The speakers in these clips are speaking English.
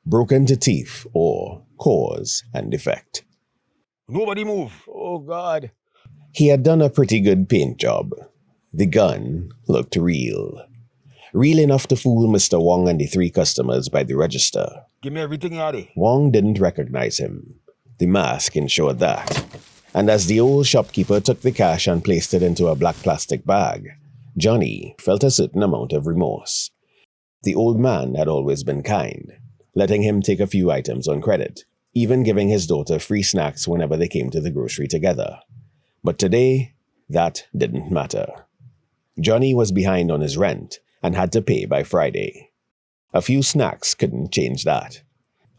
broken to Tief, or cause and effect. Nobody move. Oh, God. He had done a pretty good paint job. The gun looked real. Real enough to fool Mr. Wong and the 3 customers by the register. Give me everything, Yadi. Wong didn't recognize him. The mask ensured that. And as the old shopkeeper took the cash and placed it into a black plastic bag, Johnny felt a certain amount of remorse. The old man had always been kind, letting him take a few items on credit, even giving his daughter free snacks whenever they came to the grocery together. But today, that didn't matter. Johnny was behind on his rent and had to pay by Friday. A few snacks couldn't change that.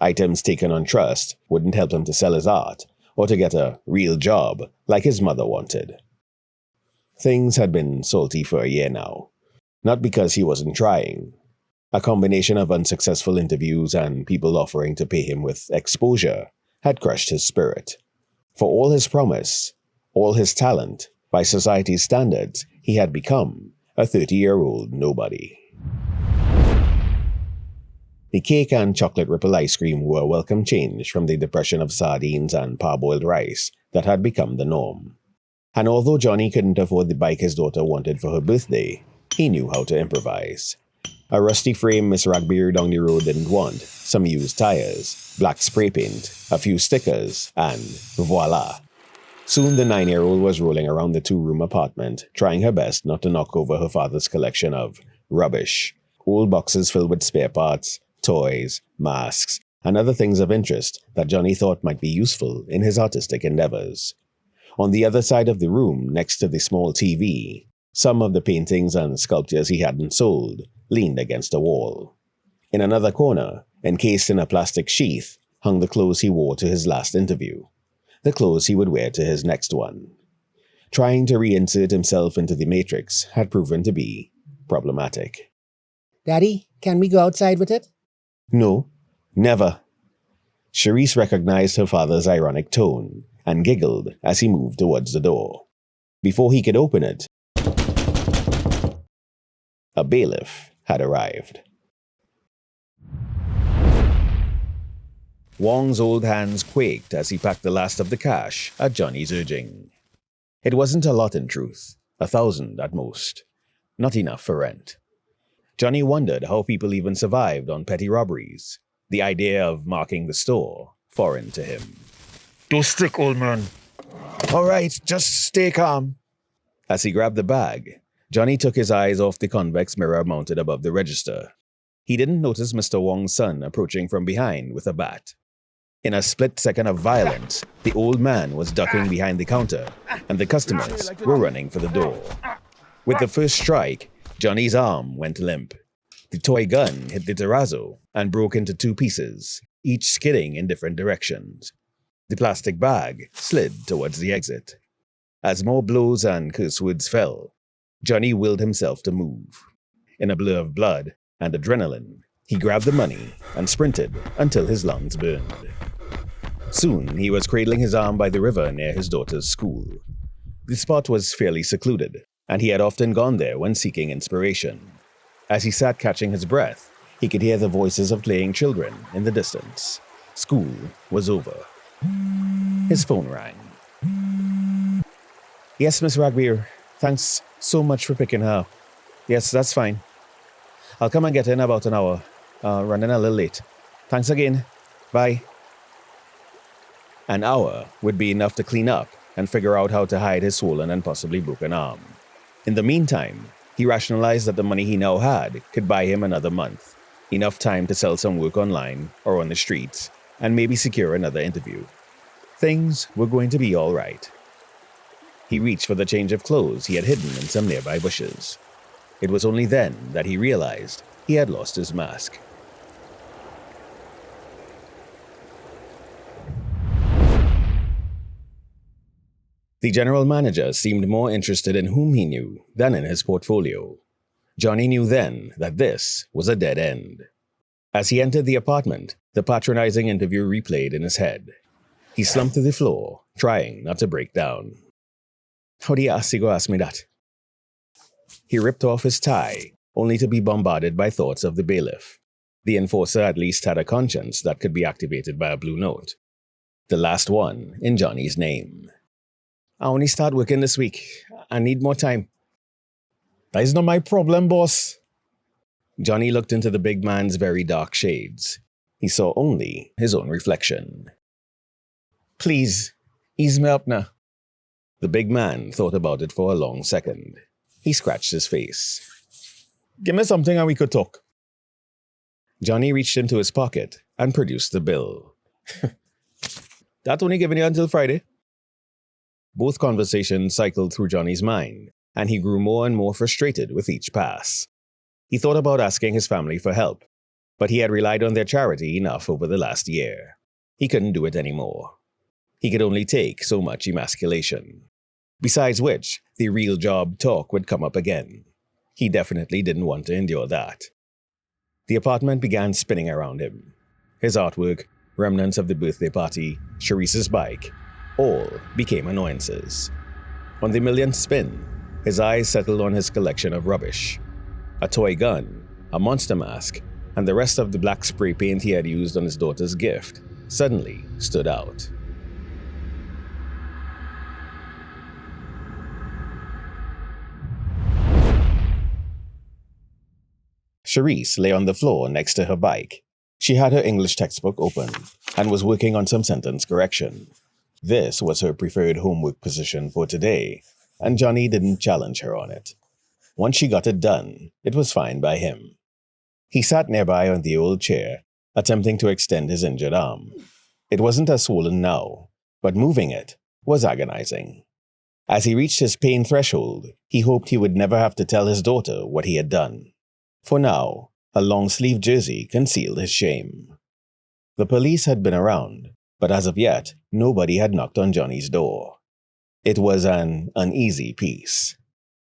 Items taken on trust wouldn't help him to sell his art or to get a real job like his mother wanted. Things had been salty for a year now, not because he wasn't trying. A combination of unsuccessful interviews and people offering to pay him with exposure had crushed his spirit. For all his promise, all his talent, by society's standards, he had become a 30-year-old nobody. The cake and chocolate ripple ice cream were a welcome change from the depression of sardines and parboiled rice that had become the norm. And although Johnny couldn't afford the bike his daughter wanted for her birthday, he knew how to improvise. A rusty frame Miss Ragbeer down the road didn't want, some used tires, black spray paint, a few stickers, and voila. Soon the 9-year-old was rolling around the 2-room apartment, trying her best not to knock over her father's collection of rubbish, old boxes filled with spare parts, toys, masks, and other things of interest that Johnny thought might be useful in his artistic endeavors. On the other side of the room, next to the small TV, some of the paintings and sculptures he hadn't sold leaned against a wall. In another corner, encased in a plastic sheath, hung the clothes he wore to his last interview, the clothes he would wear to his next one. Trying to reinsert himself into the matrix had proven to be problematic. Daddy, can we go outside with it? No, never. Charisse recognized her father's ironic tone and giggled as he moved towards the door. Before he could open it, a bailiff had arrived. Wong's old hands quaked as he packed the last of the cash at Johnny's urging. It wasn't a lot in truth, 1,000 at most. Not enough for rent. Johnny wondered how people even survived on petty robberies, the idea of marking the store foreign to him. Don't stick, old man. All right, just stay calm. As he grabbed the bag, Johnny took his eyes off the convex mirror mounted above the register. He didn't notice Mr. Wong's son approaching from behind with a bat. In a split second of violence, the old man was ducking behind the counter, and the customers were running for the door. With the first strike, Johnny's arm went limp. The toy gun hit the terrazzo and broke into 2 pieces, each skidding in different directions. The plastic bag slid towards the exit. As more blows and curse words fell, Johnny willed himself to move. In a blur of blood and adrenaline, he grabbed the money and sprinted until his lungs burned. Soon, he was cradling his arm by the river near his daughter's school. The spot was fairly secluded, and he had often gone there when seeking inspiration. As he sat catching his breath, he could hear the voices of playing children in the distance. School was over. His phone rang. Yes, Miss Ragbeer. Thanks so much for picking her up. Yes, that's fine. I'll come and get her in about an hour. Running a little late. Thanks again. Bye. An hour would be enough to clean up and figure out how to hide his swollen and possibly broken arm. In the meantime, he rationalized that the money he now had could buy him another month, enough time to sell some work online or on the streets, and maybe secure another interview. Things were going to be all right. He reached for the change of clothes he had hidden in some nearby bushes. It was only then that he realized he had lost his mask. The general manager seemed more interested in whom he knew than in his portfolio. Johnny knew then that this was a dead end. As he entered the apartment, the patronizing interview replayed in his head. He slumped to the floor, trying not to break down. How do you ask to go ask me that? He ripped off his tie, only to be bombarded by thoughts of the bailiff. The enforcer at least had a conscience that could be activated by a blue note. The last one in Johnny's name. I only start working this week. I need more time. That is not my problem, boss. Johnny looked into the big man's very dark shades. He saw only his own reflection. Please, ease me up now. The big man thought about it for a long second. He scratched his face. Give me something and we could talk. Johnny reached into his pocket and produced the bill. That only given you until Friday. Both conversations cycled through Johnny's mind, and he grew more and more frustrated with each pass. He thought about asking his family for help, but he had relied on their charity enough over the last year. He couldn't do it anymore. He could only take so much emasculation. Besides which, the real job talk would come up again. He definitely didn't want to endure that. The apartment began spinning around him. His artwork, remnants of the birthday party, Sharice's bike, all became annoyances. On the millionth spin, his eyes settled on his collection of rubbish. A toy gun, a monster mask, and the rest of the black spray paint he had used on his daughter's gift suddenly stood out. Sharice lay on the floor next to her bike. She had her English textbook open and was working on some sentence correction. This was her preferred homework position for today, and Johnny didn't challenge her on it. Once she got it done, it was fine by him. He sat nearby on the old chair, attempting to extend his injured arm. It wasn't as swollen now, but moving it was agonizing. As he reached his pain threshold, he hoped he would never have to tell his daughter what he had done. For now, a long-sleeved jersey concealed his shame. The police had been around, but as of yet, nobody had knocked on Johnny's door. It was an uneasy peace.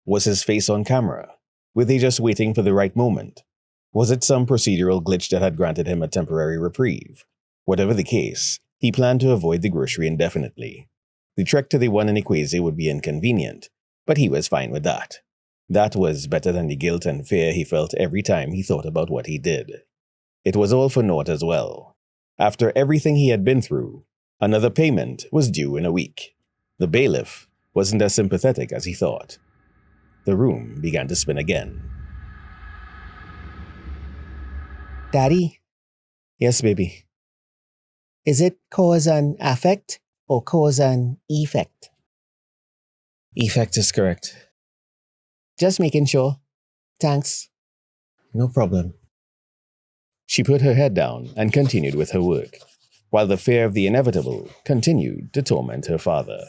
Was his face on camera? Were they just waiting for the right moment? Was it some procedural glitch that had granted him a temporary reprieve? Whatever the case, he planned to avoid the grocery indefinitely. The trek to the one in Equazi would be inconvenient, but he was fine with that. That was better than the guilt and fear he felt every time he thought about what he did. It was all for naught as well. After everything he had been through, another payment was due in a week. The bailiff wasn't as sympathetic as he thought. The room began to spin again. Daddy, Yes, baby. is it cause and effect or cause and effect? Effect is correct. Just making sure. Thanks. No problem. She put her head down and continued with her work, while the fear of the inevitable continued to torment her father.